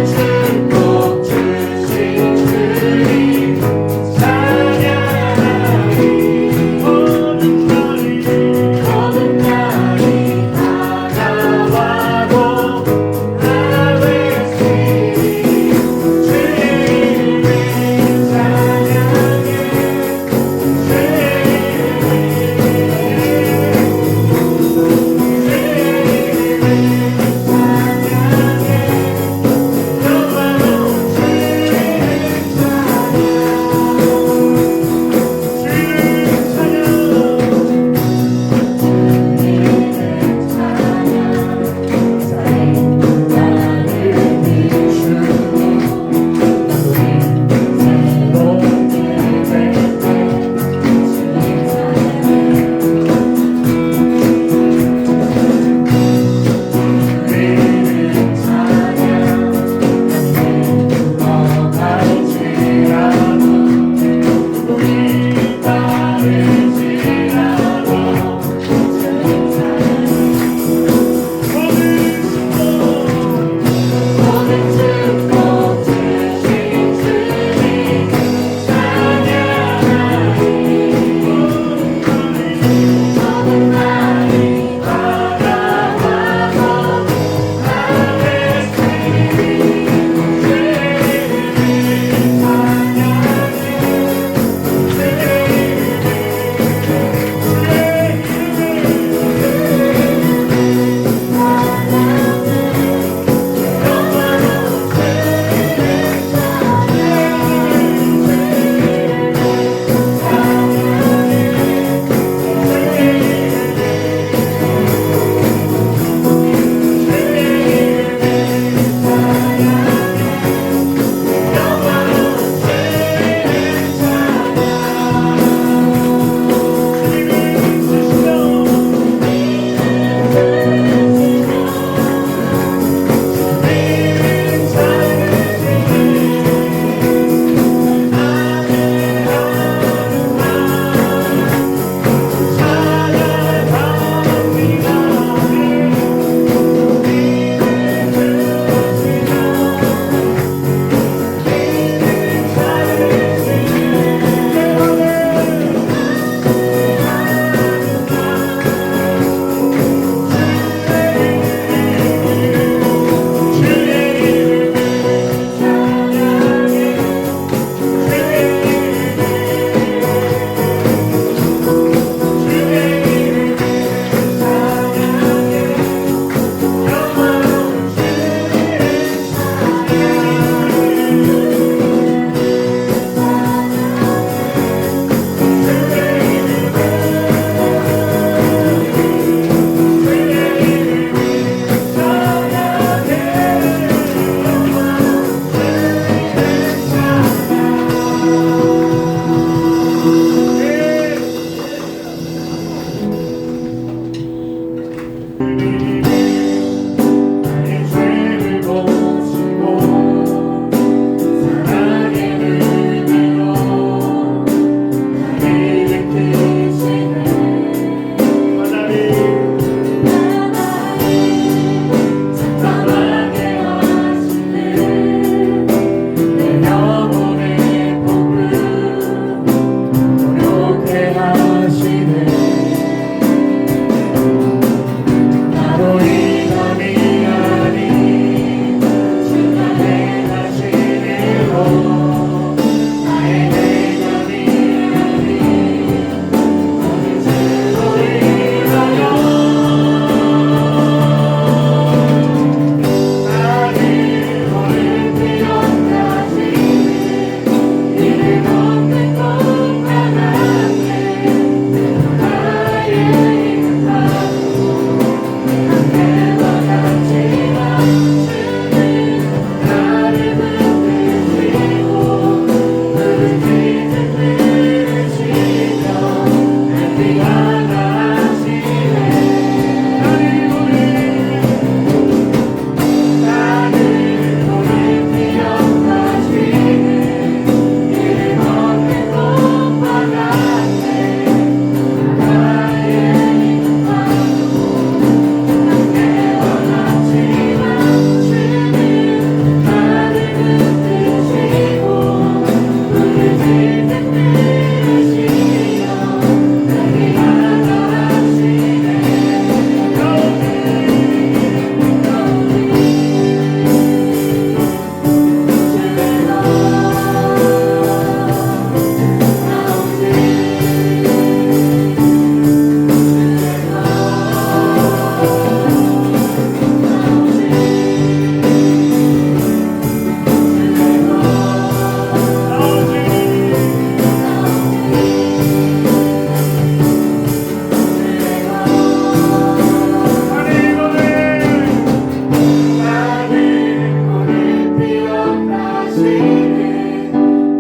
축복 주신 주님 찬양하리 모든 날이 다가와도 Always sing 주님을 찬양해 주님을 찬양해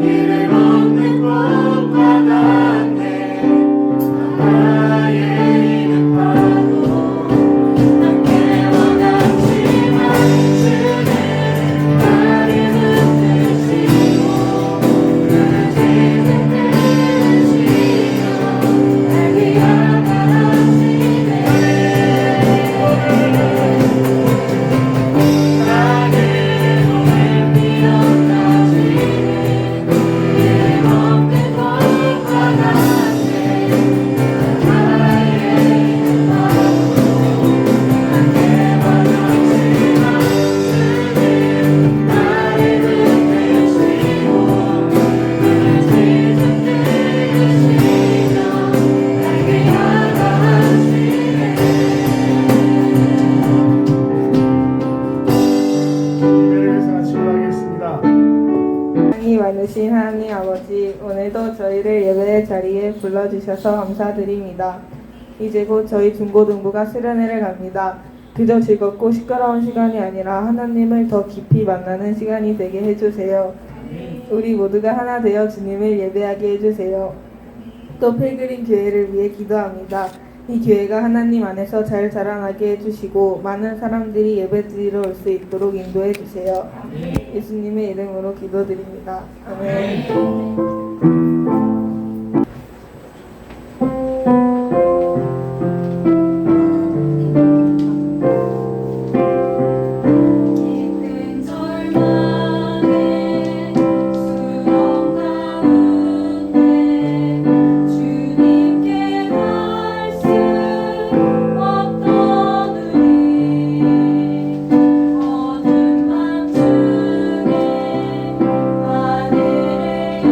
이를 먹는 꽃과 같네. 나의 이름하고 함께와 같이 주는 나를 붙드시고 나를 지키시며 날 위하여 하시네. 나를 몸을 뛰어가시네. 이를 먹는 것과 같네. 나의 이름하고 함께와 같이 주는 나를 붙드시고 나를 지키시며 날 위하여 하시네. 예배를 위해서 같이 기도하겠습니다. 사랑이 많으신 하나님 아버지, 오늘도 저희를 예배의 자리에 불러주셔서 감사드립니다. 이제 곧 저희 중고등부가 수련회를 갑니다. 그저 즐겁고 시끄러운 시간이 아니라 하나님을 더 깊이 만나는 시간이 되게 해주세요. 우리 모두가 하나 되어 주님을 예배하게 해주세요. 또 필그림 교회를 위해 기도합니다. 이 교회가 하나님 안에서 잘 자라나게 해주시고 많은 사람들이 예배드리러 올 수 있도록 인도해 주세요. 예수님의 이름으로 기도드립니다. 아멘. 깊은 절망에 수렁 가운데 주님께 말씀 없던 우리 어둠 밤중에 하늘을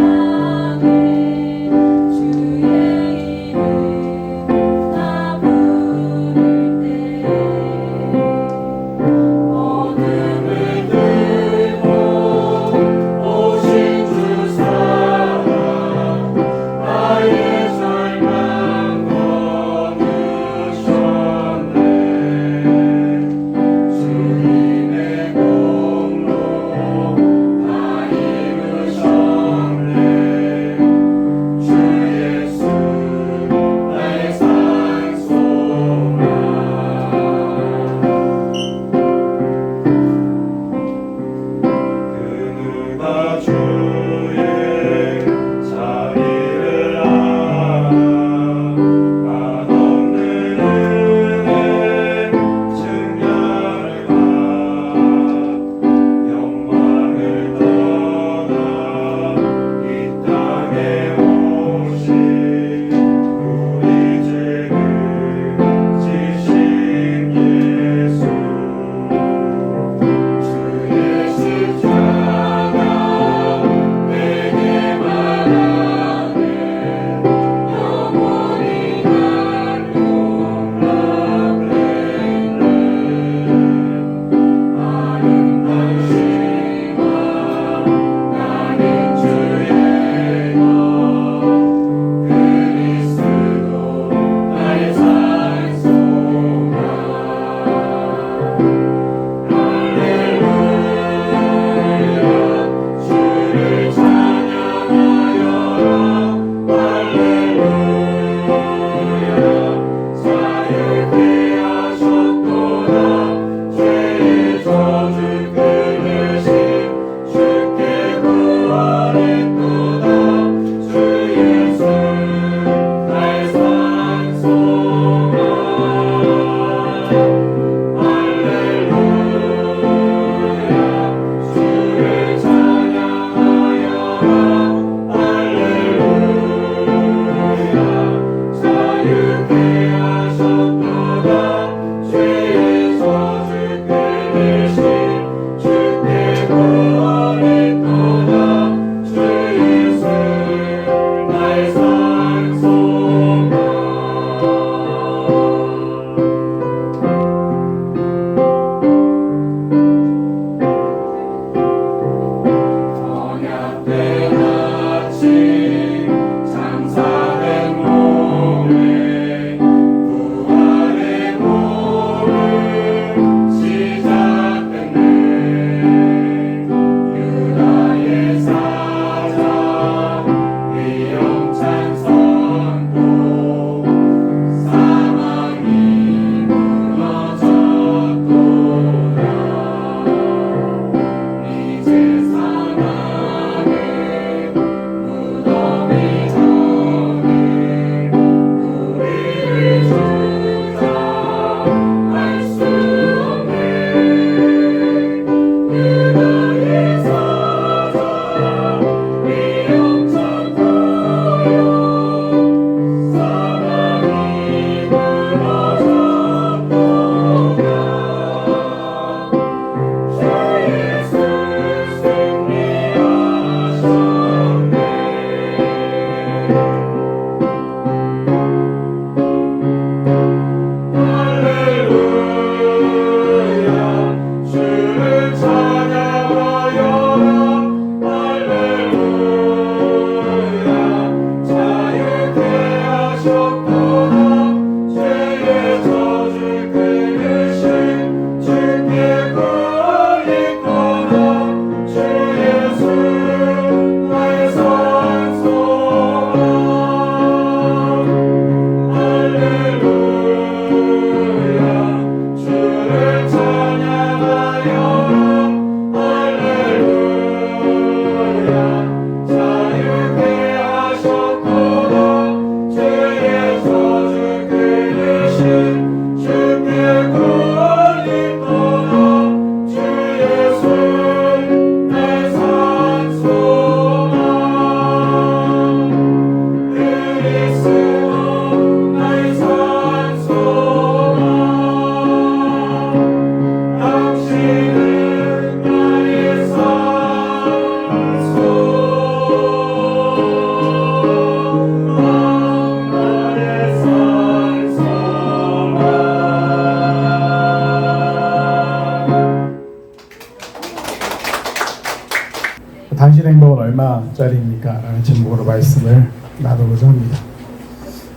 당신의 행복은 얼마짜리입니까? 라는 제목으로 말씀을 나누고자 합니다.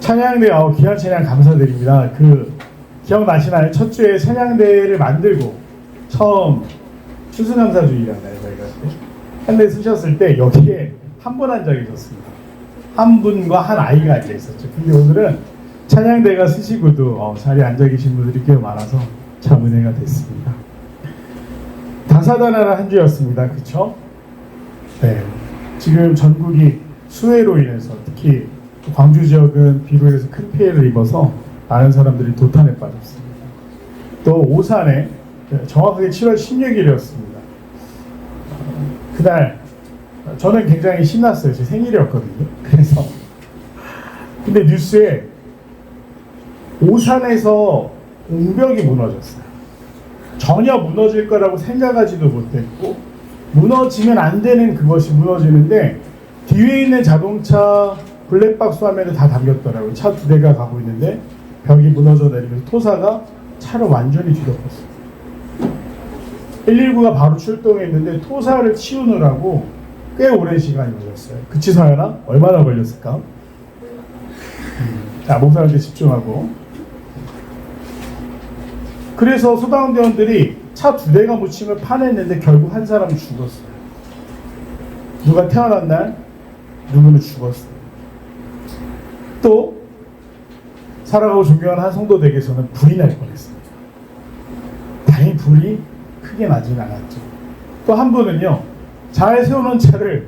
찬양대 귀한 찬양 감사드립니다. 기억나시나요? 첫 주에 찬양대를 만들고 처음 추수감사주일이었나요? 저희가 한대 쓰셨을 때 여기에 한 분 앉아 계셨습니다. 한 분과 한 아이가 앉아 있었죠. 근데 오늘은 찬양대가 쓰시고도 자리에 앉아 계신 분들이 꽤 많아서 참 은혜가 됐습니다. 다사다난한 한 주였습니다. 그렇죠? 네. 지금 전국이 수해로 인해서 특히 광주 지역은 비로 인해서 큰 피해를 입어서 많은 사람들이 도탄에 빠졌습니다. 또 오산에 정확하게 7월 16일이었습니다. 그날 저는 굉장히 신났어요. 제 생일이었거든요. 그래서 근데 뉴스에 오산에서 옹벽이 무너졌어요. 전혀 무너질 거라고 생각하지도 못했고 무너지면 안 되는 그것이 무너지는데 뒤에 있는 자동차 블랙박스 화면에 다 담겼더라고요. 차 2대가 가고 있는데 벽이 무너져 내리면서 토사가 차를 완전히 뒤덮었어요. 119가 바로 출동했는데 토사를 치우느라고 꽤 오랜 시간이 걸렸어요. 그치 서연아? 얼마나 걸렸을까? 자, 목사한테 집중하고. 그래서 소방대원들이 차 2대가 묻힘을 파냈는데 결국 한 사람이 죽었어요. 누가 태어난 날 누구는 죽었어요. 또 사랑하고 존경하는 한 성도댁에서는 불이 날 뻔했습니다. 다행히 불이 크게 나진 않았죠. 또 한 분은요, 잘 세워놓은 차를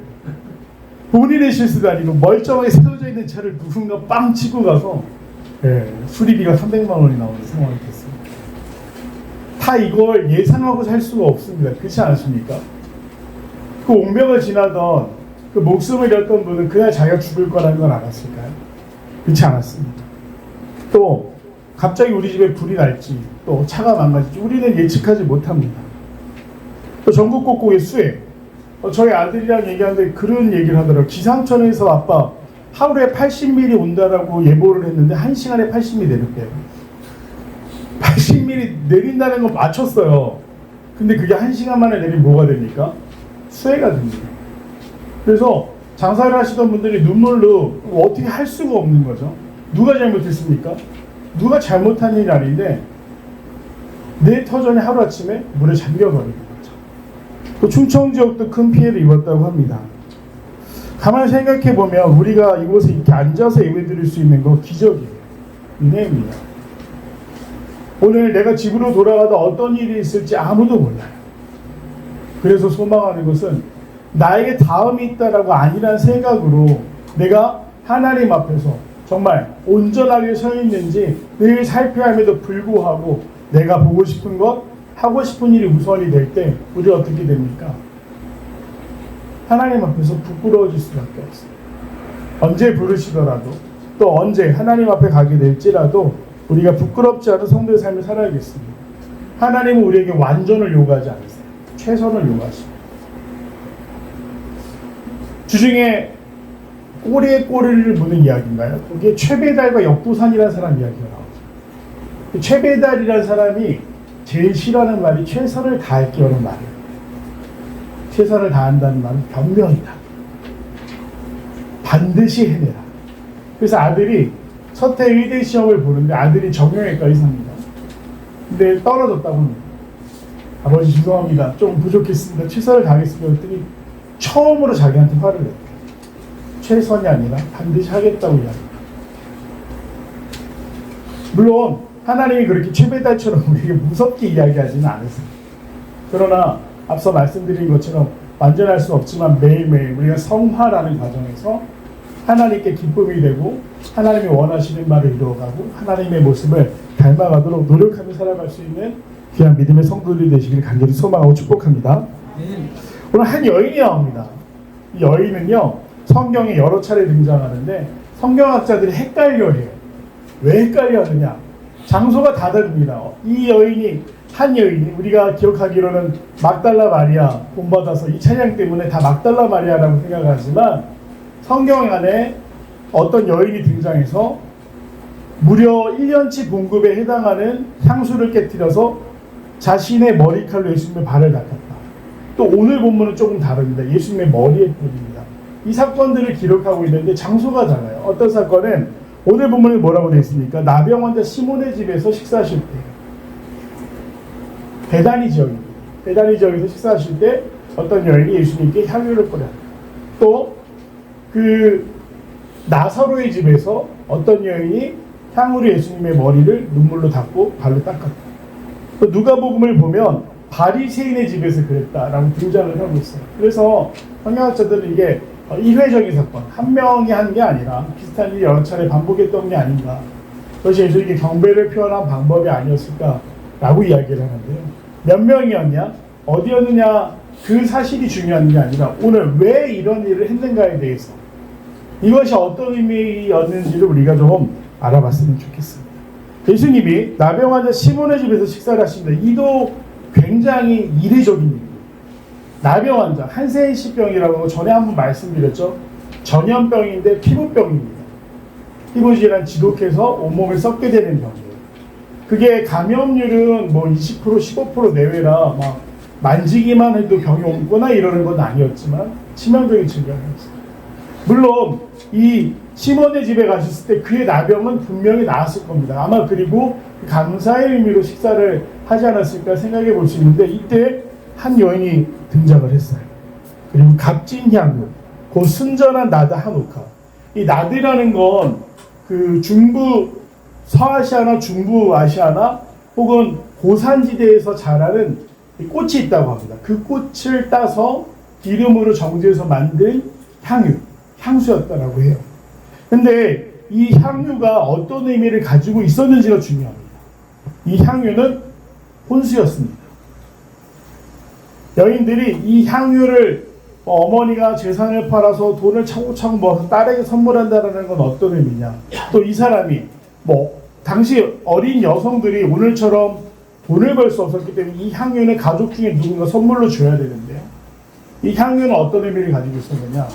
본인의 실수도 아니고 멀쩡하게 세워져 있는 차를 누군가 빵 치고 가서 수리비가 300만 원이 나오는 상황이 됐습니다. 다 이걸 예상하고 살 수가 없습니다. 그렇지 않습니까? 그 옹벽을 지나던 그 목숨을 잃었던 분은 그날 자기가 죽을 거라는 건 알았을까요? 그렇지 않았습니다. 또 갑자기 우리 집에 불이 날지 또 차가 망가질지 우리는 예측하지 못합니다. 또 전국 곳곳에 수해. 저희 아들이랑 얘기하는데 그런 얘기를 하더라고요. 기상청에서 아빠 하루에 80mm 온다라고 예보를 했는데 1시간에 80mm 내렸대요. 80mm 내린다는 건 맞췄어요. 근데 그게 1시간 만에 내리면 뭐가 됩니까? 수해가 됩니다. 그래서 장사를 하시던 분들이 눈물로 어떻게 할 수가 없는 거죠. 누가 잘못했습니까? 누가 잘못한 일이 아닌데 내 터전이 하루아침에 물에 잠겨버리는 거죠. 또 충청 지역도 큰 피해를 입었다고 합니다. 가만히 생각해보면 우리가 이곳에 이렇게 앉아서 예배드릴 수 있는 거 기적이에요. 은혜입니다. 오늘 내가 집으로 돌아가다 어떤 일이 있을지 아무도 몰라요. 그래서 소망하는 것은 나에게 다음이 있다라고 아니란 생각으로 내가 하나님 앞에서 정말 온전하게 서 있는지 늘 살펴야 함에도 불구하고 내가 보고 싶은 것, 하고 싶은 일이 우선이 될 때 우리 어떻게 됩니까? 하나님 앞에서 부끄러워질 수밖에 없어요. 언제 부르시더라도 또 언제 하나님 앞에 가게 될지라도 우리가 부끄럽지 않은 성도의 삶을 살아야겠습니다. 하나님은 우리에게 완전을 요구하지 않으세요. 최선을 요구하십니다. 주중에 꼬리에 꼬리를 무는 이야기인가요? 거기에 최배달과 역도산이라는 사람 이야기가 나오죠. 최배달이라는 사람이 제일 싫어하는 말이 최선을 다할게요라는 말이에요. 최선을 다한다는 말은 변명이다. 반드시 해내라. 그래서 아들이 서태 의대 시험을 보는데 아들이 정형외과 의사입니다. 근데 떨어졌다고 합니다. 아버지 죄송합니다. 좀 부족했습니다. 최선을 다하겠습니다. 그랬더니 처음으로 자기한테 화를 냈대요. 최선이 아니라 반드시 하겠다고 이야기합니다. 물론 하나님이 그렇게 최배달처럼 우리에게 무섭게 이야기하지는 않으세요. 그러나 앞서 말씀드린 것처럼 완전할 수 없지만 매일매일 우리가 성화라는 과정에서 하나님께 기쁨이 되고 하나님이 원하시는 바를 이루어가고 하나님의 모습을 닮아가도록 노력하며 살아갈 수 있는 귀한 믿음의 성도들이 되시길 간절히 소망하고 축복합니다. 오늘 한 여인이 나옵니다. 이 여인은요 성경에 여러 차례 등장하는데 성경학자들이 헷갈려해요. 왜 헷갈려하느냐? 장소가 다 다릅니다. 이 여인이 한 여인이 우리가 기억하기로는 막달라 마리아 본받아서 이 찬양 때문에 다 막달라 마리아라고 생각하지만 성경 안에 어떤 여인이 등장해서 무려 1년치 봉급에 해당하는 향수를 깨뜨려서 자신의 머리칼로 예수님의 발을 닦았다. 또 오늘 본문은 조금 다릅니다. 예수님의 머리에 뿌립니다. 이 사건들을 기록하고 있는데 장소가 달라요. 어떤 사건은 오늘 본문에 뭐라고 되어 있습니까? 나병 환자 시몬의 집에서 식사하실 때, 베다니 지역입니다. 베다니 지역에서 식사하실 때 어떤 여인이 예수님께 향유를 뿌렸다. 또 그 나사로의 집에서 어떤 여인이 향으로 예수님의 머리를 눈물로 닦고 발로 닦았다. 또 누가복음을 보면 바리새인의 집에서 그랬다라고 등장을 하고 있어요. 그래서 성경학자들은 이게 일회적인 사건, 한 명이 한 게 아니라 비슷한 일이 여러 차례 반복했던 게 아닌가. 그것이 예수님께 경배를 표현한 방법이 아니었을까라고 이야기를 하는데요. 몇 명이었냐, 어디였느냐, 그 사실이 중요한 게 아니라 오늘 왜 이런 일을 했는가에 대해서 이것이 어떤 의미였는지를 우리가 좀 알아봤으면 좋겠습니다. 예수님이 나병 환자 시몬의 집에서 식사를 하십니다. 이도 굉장히 이례적인 일입니다. 나병 환자, 한센시병이라고 전에 한번 말씀드렸죠. 전염병인데 피부병입니다. 피부질환 지독해서 온몸을 썩게 되는 병이에요. 그게 감염률은 뭐 20%, 15% 내외라 막 만지기만 해도 병이 옮거나 이러는 건 아니었지만 치명적인 질병이었어요. 물론 이 시몬의 집에 가셨을 때 그의 나병은 분명히 나았을 겁니다. 아마 그리고 감사의 의미로 식사를 하지 않았을까 생각해 볼 수 있는데 이때 한 여인이 등장을 했어요. 그리고 값진 향유, 곧 순전한 나드 한옥화. 이 나드라는 건 그 중부 서아시아나 중부 아시아나 혹은 고산지대에서 자라는 꽃이 있다고 합니다. 그 꽃을 따서 기름으로 정제해서 만든 향수였다라고 해요. 근데 이 향유가 어떤 의미를 가지고 있었는지가 중요합니다. 이 향유는 혼수였습니다. 여인들이 이 향유를 어머니가 재산을 팔아서 돈을 차곡차곡 모아서 딸에게 선물한다는 건 어떤 의미냐. 또 이 사람이 당시 어린 여성들이 오늘처럼 돈을 벌 수 없었기 때문에 이 향유는 가족 중에 누군가 선물로 줘야 되는데요. 이 향유는 어떤 의미를 가지고 있었느냐.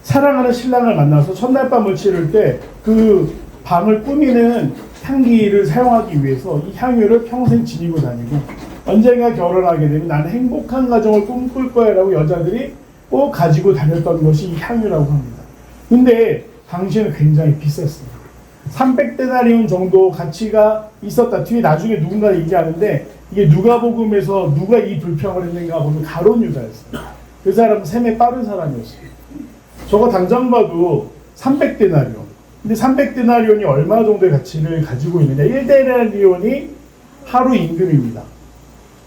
사랑하는 신랑을 만나서 첫날 밤을 치를 때 그 밤을 꾸미는 향기를 사용하기 위해서 이 향유를 평생 지니고 다니고 언젠가 결혼하게 되면 나는 행복한 가정을 꿈꿀 거야 라고 여자들이 꼭 가지고 다녔던 것이 이 향유라고 합니다. 근데 당시에는 굉장히 비쌌습니다. 300데나리온 정도 가치가 있었다. 뒤에 나중에 누군가 얘기하는데 이게 누가복음에서 누가 이 불평을 했는가 보면 가룟 유다였습니다. 그 사람은 셈에 빠른 사람이었어요. 저거 당장 봐도 300데나리온. 근데 300데나리온이 얼마 정도의 가치를 가지고 있느냐. 1데나리온이 하루 임금입니다.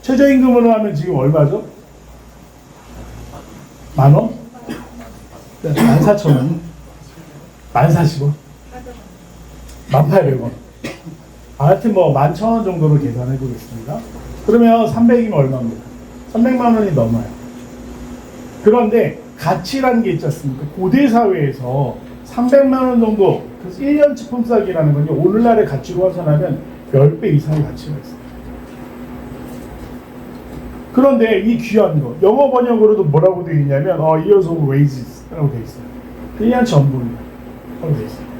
최저임금으로 하면 지금 얼마죠? 만원? 14,000원. 14,000원. 1,800원. 하여튼 뭐 11,000원 정도로 계산해 보겠습니다. 그러면 300이면 얼마입니까? 300만 원이 넘어요. 그런데 가치라는 게 있지 않습니까? 고대 사회에서 300만 원 정도, 그래서 1년치 품삯이라는 건요, 오늘날의 가치로 환산하면 10배 이상의 가치가 있습니다. 그런데 이 귀한 거, 영어 번역으로도 뭐라고 되어 있냐면 years of wages라고 되어 있어요. 1년치 연봉이라고 되어 있어요.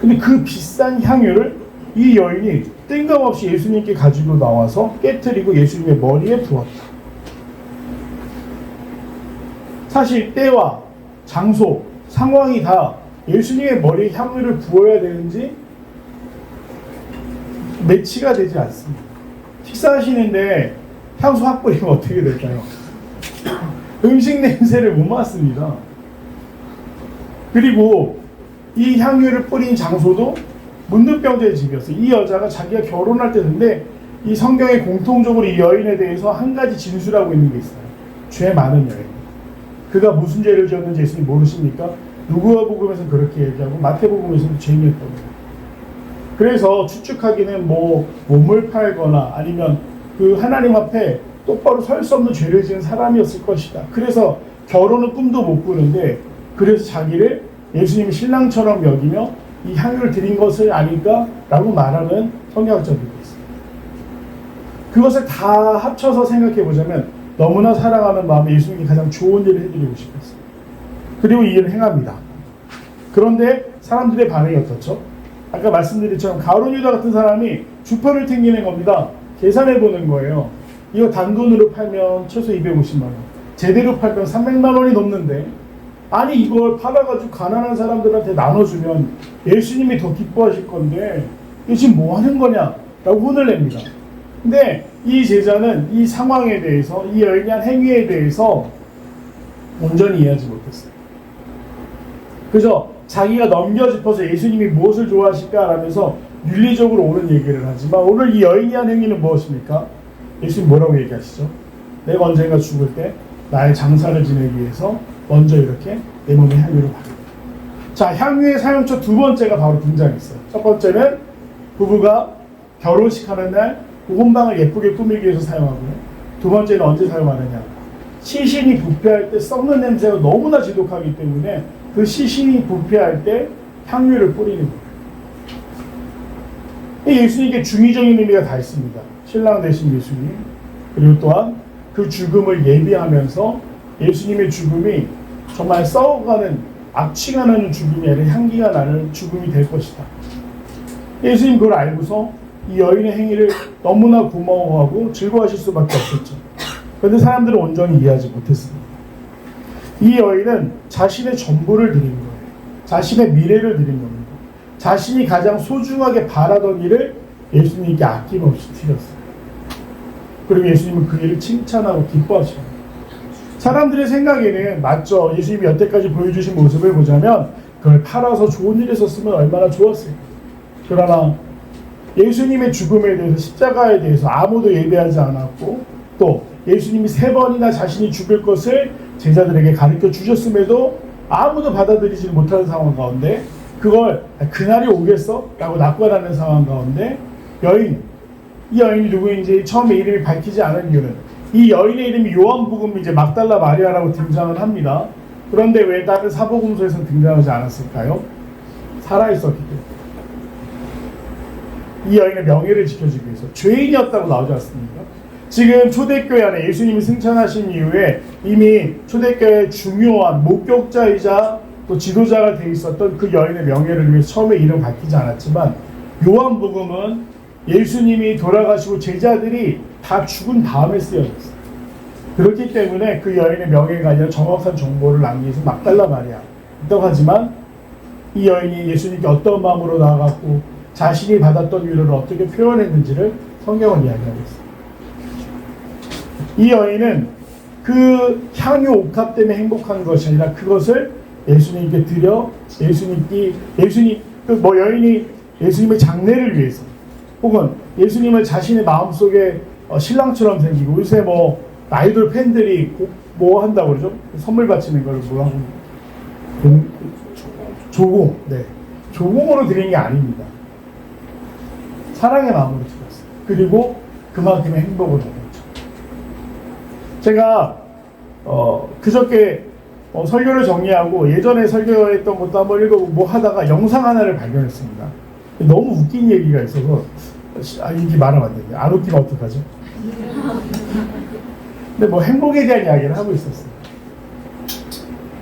근데 그 비싼 향유를 이 여인이 뜬금없이 예수님께 가지고 나와서 깨트리고 예수님의 머리에 부었다. 사실 때와 장소, 상황이 다 예수님의 머리에 향유를 부어야 되는지 매치가 되지 않습니다. 식사하시는데 향수 확 뿌리면 어떻게 될까요? 음식 냄새를 못 맡습니다. 그리고 이 향유를 뿌린 장소도 문둥병자의 집이었어요. 이 여자가 자기가 결혼할 때인데 이 성경에 공통적으로 이 여인에 대해서 한 가지 진술하고 있는 게 있어요. 죄 많은 여인. 그가 무슨 죄를 지었는지 예수님 모르십니까? 누가복음에서는 그렇게 얘기하고 마태복음에서는 죄인이었다고 해요. 그래서 추측하기는 뭐 몸을 팔거나 아니면 그 하나님 앞에 똑바로 설 수 없는 죄를 지은 사람이었을 것이다. 그래서 결혼은 꿈도 못 꾸는데 그래서 자기를 예수님이 신랑처럼 여기며 이 향유를 드린 것을 아닐까라고 말하는 성경학자들도 있습니다. 그것을 다 합쳐서 생각해 보자면 너무나 사랑하는 마음에 예수님이 가장 좋은 일을 해드리고 싶었어요. 그리고 이 일을 행합니다. 그런데 사람들의 반응이 어떻죠? 아까 말씀드린 것처럼 가룟 유다 같은 사람이 주편을 튕기는 겁니다. 계산해 보는 거예요. 이거 단돈으로 팔면 최소 250만 원, 제대로 팔면 300만 원이 넘는데, 아니 이걸 팔아가지고 가난한 사람들한테 나눠주면 예수님이 더 기뻐하실 건데 이게 지금 뭐 하는 거냐 라고 혼을 냅니다. 근데 이 제자는 이 상황에 대해서, 이 여인이 한 행위에 대해서 온전히 이해하지 못했어요. 그래서 자기가 넘겨짚어서 예수님이 무엇을 좋아하실까라면서 윤리적으로 옳은 얘기를 하지만, 오늘 이 여인이 한 행위는 무엇입니까? 예수님 뭐라고 얘기하시죠? 내가 언젠가 죽을 때 나의 장사를 지내기 위해서 먼저 이렇게 내 몸에 향유를 바르고. 자, 향유의 사용처 두 번째가 바로 등장했어요. 첫 번째는 부부가 결혼식하는 날 그 혼방을 예쁘게 꾸미기 위해서 사용하고요. 두 번째는 언제 사용하느냐? 시신이 부패할 때 썩는 냄새가 너무나 지독하기 때문에 그 시신이 부패할 때 향유를 뿌리는 거예요. 예수님께 중의적인 의미가 다 있습니다. 신랑 되신 예수님, 그리고 또한 그 죽음을 예비하면서 예수님의 죽음이 정말 썩어가는, 악취가 나는 죽음이 아니라 향기가 나는 죽음이 될 것이다. 예수님 그걸 알고서 이 여인의 행위를 너무나 고마워하고 즐거워하실 수밖에 없었죠. 그런데 사람들은 온전히 이해하지 못했습니다. 이 여인은 자신의 전부를 드린 거예요. 자신의 미래를 드린 겁니다. 자신이 가장 소중하게 바라던 일을 예수님께 아낌없이 드렸어요. 그리고 예수님은 그 일을 칭찬하고 기뻐하십니다. 사람들의 생각에는 맞죠. 예수님이 여태까지 보여주신 모습을 보자면 그걸 팔아서 좋은 일에 썼으면 얼마나 좋았을까. 그러나 예수님의 죽음에 대해서, 십자가에 대해서 아무도 예배하지 않았고, 또 예수님이 3번이나 자신이 죽을 것을 제자들에게 가르쳐 주셨음에도 아무도 받아들이지 못하는 상황 가운데, 그걸 그날이 오겠어? 라고 낙관하는 상황 가운데 이 여인이 누구인지 처음에 이름이 밝히지 않은 이유는, 이 여인의 이름이 요한복음 이제 막달라 마리아라고 등장을 합니다. 그런데 왜 다른 사복음서에서는 등장하지 않았을까요? 살아있었기 때문에. 이 여인의 명예를 지켜주기 위해서. 죄인이었다고 나오지 않습니까? 지금 초대교회 안에 예수님이 승천하신 이후에 이미 초대교회의 중요한 목격자이자 또 지도자가 돼 있었던 그 여인의 명예를 위해서 처음에 이름 밝히지 않았지만, 요한복음은 예수님이 돌아가시고 제자들이 다 죽은 다음에 쓰여졌어요. 그렇기 때문에 그 여인의 명예가 아니라 정확한 정보를 남기기 위해서 막달라 마리아라고 하지만, 이 여인이 예수님께 어떤 마음으로 나아갔고 자신이 받았던 위로를 어떻게 표현했는지를 성경은 이야기하고 있습니다. 이 여인은 그 향유 옥합 때문에 행복한 것이 아니라 그것을 예수님께 드려 여인이 예수님의 장례를 위해서, 혹은 예수님을 자신의 마음속에 신랑처럼 생기고, 요새 아이돌 팬들이 뭐 한다고 그러죠? 선물 바치는 걸 뭐 하고, 조공, 네, 조공으로 드린 게 아닙니다. 사랑의 마음으로 드렸어요. 그리고 그만큼의 행복을 얻었죠. 제가 그저께 설교를 정리하고 예전에 설교했던 것도 한번 읽어보고 하다가 영상 하나를 발견했습니다. 너무 웃긴 얘기가 있어서 이게 말하면 안 되는데, 안 웃기면 어떡하죠? 근데 행복에 대한 이야기를 하고 있었어요.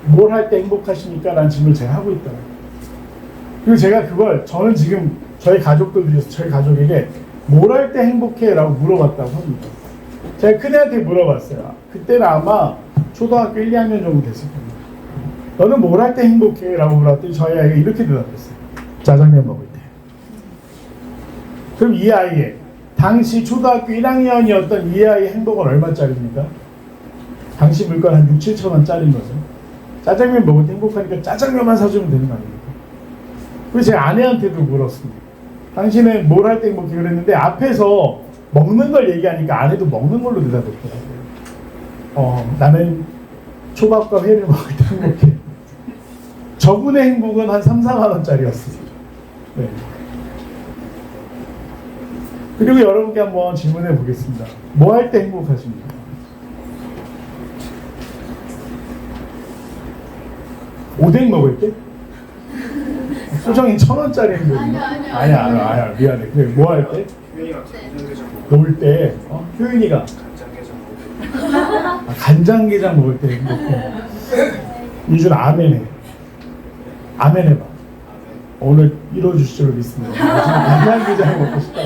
뭘 할 때 행복하십니까? 라는 질문을 제가 하고 있더라고요. 그리고 제가 그걸, 저는 지금 저희 가족들 중에서 저희 가족에게 뭘 할 때 행복해? 라고 물어봤다고 합니다. 제가 큰애한테 물어봤어요. 그때는 아마 초등학교 1, 2학년 정도 됐을 겁니다. 너는 뭘 할 때 행복해? 라고 물었더니 저희 아이가 이렇게 대답했어요. 짜장면 먹을 때. 그럼 이 아이의, 당시 초등학교 1학년이었던 이 아이의 행복은 얼마짜리입니까? 당시 물건 한 6, 7천 원짜리인 거죠. 짜장면 먹을 때 행복하니까 짜장면만 사주면 되는 거 아닙니까? 그래서 제 아내한테도 물었습니다. 당신은 뭘 할 때 행복해? 그랬는데 앞에서 먹는 걸 얘기하니까 아내도 먹는 걸로 대답했더라고요. 나는 초밥과 회를 먹을 때 행복해. 저분의 행복은 한 3, 4만 원짜리였습니다. 네. 그리고 여러분께 한번 질문해 보겠습니다. 뭐 할 때 행복하십니까? 오뎅 먹을 때? 소정이 1,000원짜리 행복인가? 아니야, 미안해. 그래, 뭐 할 때? 효인이가 간장게장 놀 때, 효인이가 간장게장 먹을 간장게장 먹을 때 행복해. 이준 아멘해. 아멘 해봐. 오늘 이뤄주실 줄 믿습니다. 간장게장 먹고 싶다.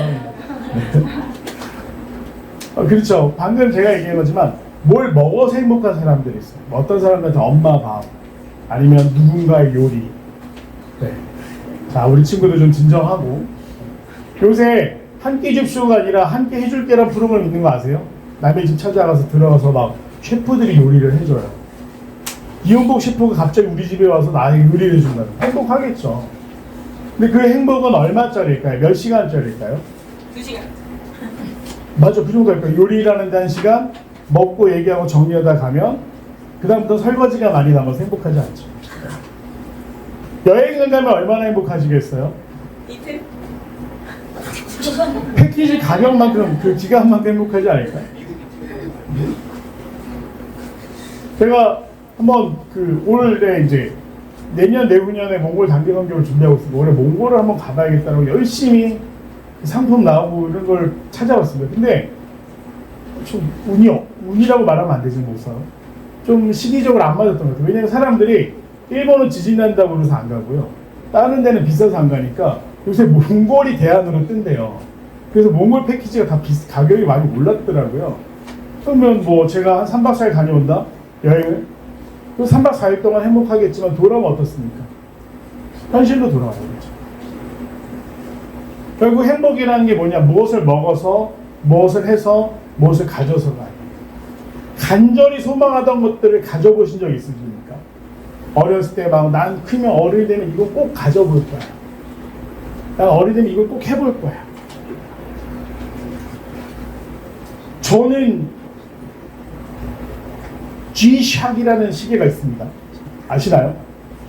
그렇죠. 방금 제가 얘기한 거지만 뭘 먹어서 행복한 사람들이 있어요. 어떤 사람들은 엄마 밥 아니면 누군가의 요리. 네. 자, 우리 친구들 좀 진정하고. 요새 한 끼 줍쇼가 아니라 한 끼 해줄게란 프로그램 있는 거 아세요? 남의 집 찾아가서 들어가서 막 셰프들이 요리를 해줘요. 이용복 셰프가 갑자기 우리 집에 와서 나에게 요리를 해준다는 행복하겠죠. 근데 그 행복은 얼마짜리일까요? 몇 시간짜리일까요? 2시간. 맞아, 그 정도일 거예요. 요리라는 데 1시간 먹고 얘기하고 정리하다 가면 그 다음부터 설거지가 많이 남아서 행복하지 않죠. 여행을 가면 얼마나 행복하시겠어요? 이틀? 패키지 가격만큼 그 기간만큼 행복하지 않을까요? 제가 한번 그 올해 이제 내년 내후년에 몽골 단기 선교를 준비하고 있습니다. 올해 몽골을 한번 가봐야겠다고 열심히 상품 나오고 이런 걸 찾아봤습니다. 근데 좀 운이라고 말하면 안 되지 못서 좀 시기적으로 안 맞았던 것 같아요. 왜냐면 사람들이 일본은 지진 난다고 그래서 안 가고요. 다른 데는 비싸서 안 가니까 요새 몽골이 대안으로 뜬대요. 그래서 몽골 패키지가 다 가격이 많이 올랐더라고요. 그러면 뭐 제가 한 3박 4일 다녀온다? 여행을? 그 3박 4일 동안 행복하겠지만 돌아오면 어떻습니까? 현실로 돌아와야겠죠. 결국 행복이라는 게 뭐냐? 무엇을 먹어서, 무엇을 해서, 무엇을 가져서가 아니에요. 간절히 소망하던 것들을 가져보신 적 있으십니까? 어렸을 때 막 난 크면 어른이 되면 이거 꼭 가져볼 거야. 난 어른이 되면 이걸 꼭 해볼 거야. 저는 G-SHOCK이라는 시계가 있습니다. 아시나요?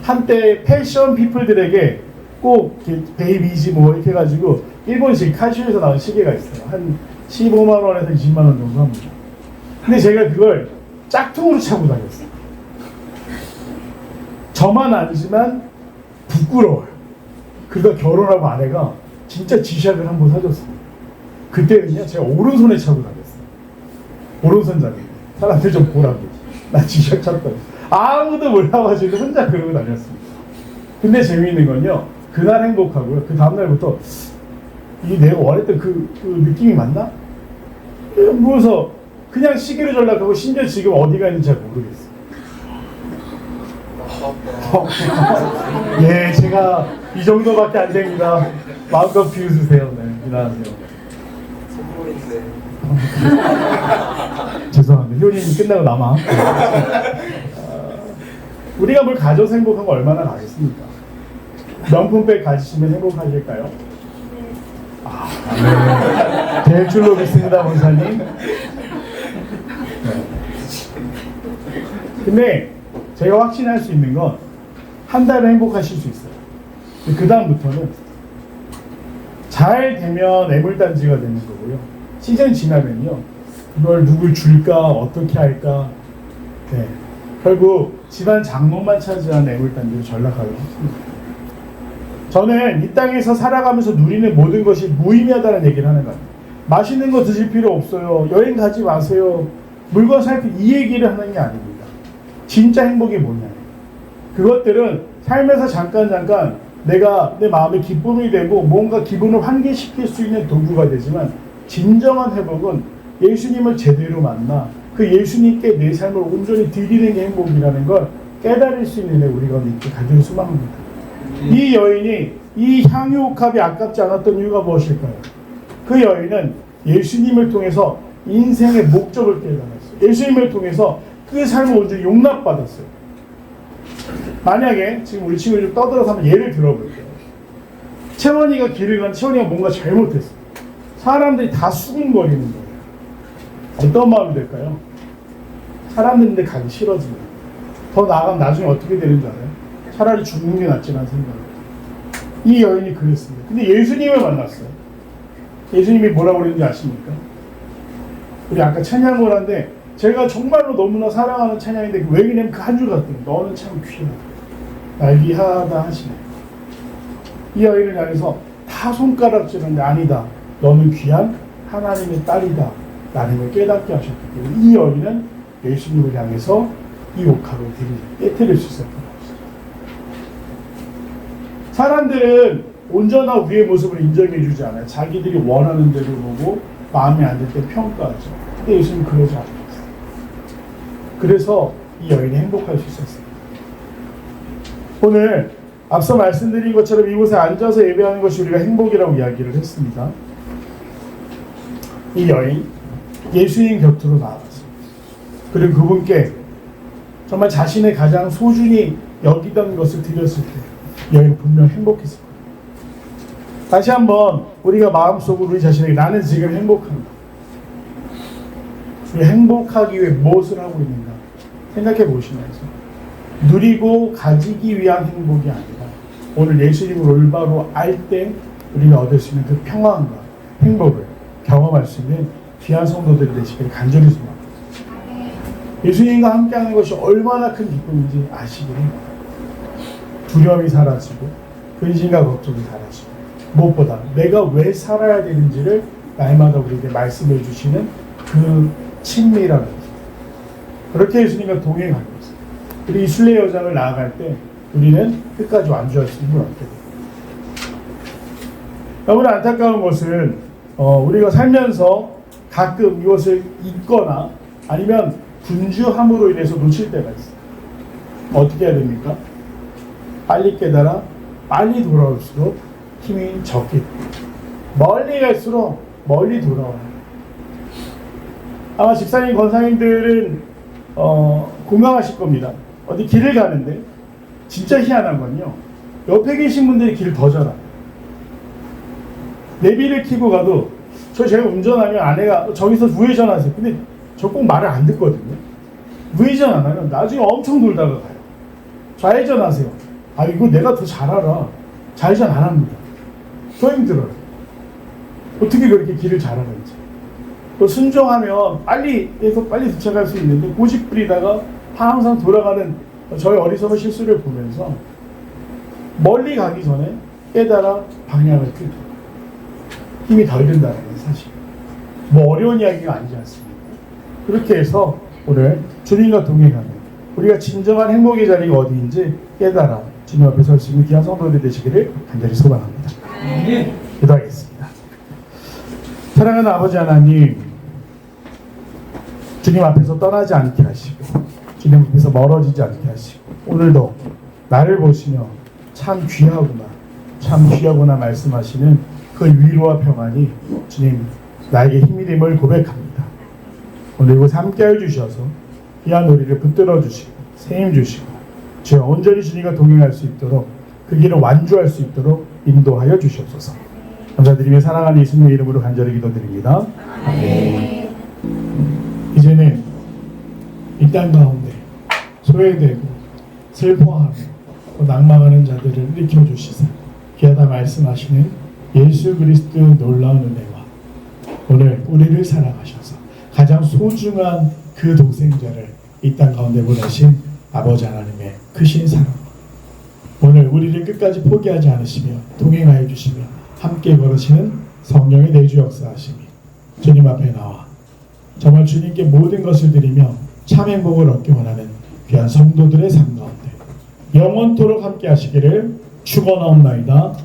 한때 패션 피플들에게 꼭 베이비지 뭐 이렇게 해가지고 일본식 카시오에서 나온 시계가 있어요. 한 15만 원에서 20만 원 정도 합니다. 근데 제가 그걸 짝퉁으로 차고 다녔어요. 저만 아니지만 부끄러워요. 그러다 결혼하고 아내가 진짜 G-SHOCK을 한번 사줬어요. 그때는요 제가 오른손에 차고 다녔어요. 오른손잡이. 사람들 좀 보라고. 나 G-SHOCK 찼다고. 아무도 몰라가지고 혼자 그러고 다녔습니다. 근데 재미있는 건요. 그날 행복하고요. 그 다음날부터 이게 내가 원했던 그 느낌이 맞나? 그래서 그냥 시계를 전락하고 심지어 지금 어디가 있는지 잘 모르겠어요. 예, 제가 이 정도밖에 안 됩니다. 마음껏 비웃으세요. 네, 미안하세요. 선물인데. 죄송합니다. 효린이 끝나고 남아. 우리가 뭘 가져서 행복한 거 얼마나 나겠습니까? 명품백 가지시면 행복하실까요? 네. 될 줄로 믿습니다, 원사님. 네. 근데 제가 확신할 수 있는 건 한 달은 행복하실 수 있어요. 그 다음부터는 잘 되면 애물단지가 되는 거고요. 시즌 지나면요. 이걸 누굴 줄까? 어떻게 할까? 네. 결국 집안 장롱만 차지한 애물단지로 전락하게 됩니다. 저는 이 땅에서 살아가면서 누리는 모든 것이 무의미하다는 얘기를 하는 거예요. 맛있는 거 드실 필요 없어요. 여행 가지 마세요. 물건 살 때 이 얘기를 하는 게 아닙니다. 진짜 행복이 뭐냐. 그것들은 삶에서 잠깐 내가 내 마음에 기쁨이 되고 뭔가 기분을 환기시킬 수 있는 도구가 되지만 진정한 회복은 예수님을 제대로 만나 그 예수님께 내 삶을 온전히 드리는 게 행복이라는 걸 깨달을 수 있는 애 우리가 있게 가길 소망합니다. 이 여인이 이 향유옥합이 아깝지 않았던 이유가 무엇일까요? 그 여인은 예수님을 통해서 인생의 목적을 깨달았어요. 예수님을 통해서 그 삶을 온전히 용납받았어요. 만약에 지금 우리 친구들 좀 떠들어서 한번 예를 들어볼게요. 채원이가 길을 가는 채원이가 뭔가 잘못했어요. 사람들이 다 수군거리는 거예요. 어떤 마음이 될까요? 사람들인데 가기 싫어집니다. 더 나아가면 나중에 어떻게 되는 줄 알아요? 차라리 죽는 게 낫지라는 생각이에요. 이 여인이 그랬습니다. 근데 예수님을 만났어요. 예수님이 뭐라고 그랬는지 아십니까? 우리 아까 찬양을 하는데 제가 정말로 너무나 사랑하는 찬양인데 왜냐면 그 한 줄 같더니 너는 참 귀하다. 날 위하다 하시네. 이 여인을 향해서 다 손가락질하는데 아니다. 너는 귀한 하나님의 딸이다. 라는 걸 깨닫게 하셨기 때문에 이 여인은 예수님을 향해서 이 옥합을 깨뜨릴 수 있었던 것이죠. 사람들은 온전한 우리의 모습을 인정해 주지 않아요. 자기들이 원하는 대로 보고 마음에 안 들 때 평가하죠. 근데 예수님 그러지 않았어요. 그래서 이 여인이 행복할 수 있었어요. 오늘 앞서 말씀드린 것처럼 이곳에 앉아서 예배하는 것이 우리가 행복이라고 이야기를 했습니다. 이 여인 예수님 곁으로 나아갔어요. 그리고 그분께 정말 자신의 가장 소중히 여기던 것을 드렸을 때 여인은 분명 행복했을 거예요. 다시 한번 우리가 마음속으로 우리 자신에게 나는 지금 행복한가? 우리 행복하기 위해 무엇을 하고 있는가? 생각해 보시면서 누리고 가지기 위한 행복이 아니라 오늘 예수님을 올바로 알 때 우리가 얻을 수 있는 그 평안과 행복을 경험할 수 있는 귀한 성도들이 되시길 간절히 소망합니다. 예수님과 함께하는 것이 얼마나 큰 기쁨인지 아시기를 두려움이 사라지고 근심과 걱정이 사라지고 무엇보다 내가 왜 살아야 되는지를 날마다 우리에게 말씀해 주시는 그 친밀함, 그렇게 예수님과 동행하고 있어요. 그리고 이 순례 여정을 나아갈 때 우리는 끝까지 완주할 수 있는 걸 얻게 됩니다. 너무나 안타까운 것은 우리가 살면서 가끔 이것을 잊거나 아니면 분주함으로 인해서 놓칠 때가 있어요. 어떻게 해야 됩니까? 빨리 깨달아 빨리 돌아올수록 힘이 적게 됩니다. 멀리 갈수록 멀리 돌아와요. 아마 집사님, 권사님들은 공감하실 겁니다. 어디 길을 가는데 진짜 희한한 건요, 옆에 계신 분들이 길을 더 잘 알아요. 내비를 켜고 가도 제가 운전하면 아내가 저기서 우회전하세요. 근데 저 꼭 말을 안 듣거든요. 우회전 안 하면 나중에 엄청 돌다가 가요. 좌회전하세요. 아, 이거 내가 더 잘 알아. 좌회전 안 합니다. 더 힘들어요. 어떻게 그렇게 길을 잘 아는지. 또 순종하면 빨리 해서 빨리 도착할 수 있는데 고집 부리다가 항상 돌아가는 저의 어리석은 실수를 보면서 멀리 가기 전에 깨달아 방향을 틀고 힘이 덜 든다는 게 사실 뭐 어려운 이야기가 아니지 않습니까? 그렇게 해서 오늘 주님과 동행하는 우리가 진정한 행복의 자리가 어디인지 깨달아 주님 앞에 설 수 있는 귀한 성도들이 되시기를 간절히 소망합니다. 기도하겠습니다. 사랑하는 아버지 하나님, 주님 앞에서 떠나지 않게 하시고 주님 앞에서 멀어지지 않게 하시고 오늘도 나를 보시며 참 귀하구나 말씀하시는 그 위로와 평안이 주님 나에게 힘이 됨을 고백합니다. 오늘 이곳에 함께해 주셔서 귀한 우리를 붙들어 주시고 세임 주시고 주여 온전히 주님과 동행할 수 있도록 그 길을 완주할 수 있도록 인도하여 주시옵소서. 감사드리며 사랑하는 예수님의 이름으로 간절히 기도드립니다. 아멘. 이제는 이 땅 가운데 소외되고 슬퍼하며 또 낭망하는 자들을 일으켜 주시사 귀하다 말씀하시는 예수 그리스도의 놀라운 은혜와 오늘 우리를 사랑하셔서 가장 소중한 그 동생자를 이 땅 가운데 보내신 아버지 하나님의 크신 사랑, 오늘 우리를 끝까지 포기하지 않으시며 동행하여 주시며 함께 걸으시는 성령의 내주 역사하심이 주님 앞에 나와 정말 주님께 모든 것을 드리며 참 행복을 얻기 원하는 귀한 성도들의 삶 가운데 영원토록 함께 하시기를 축원하옵나이다.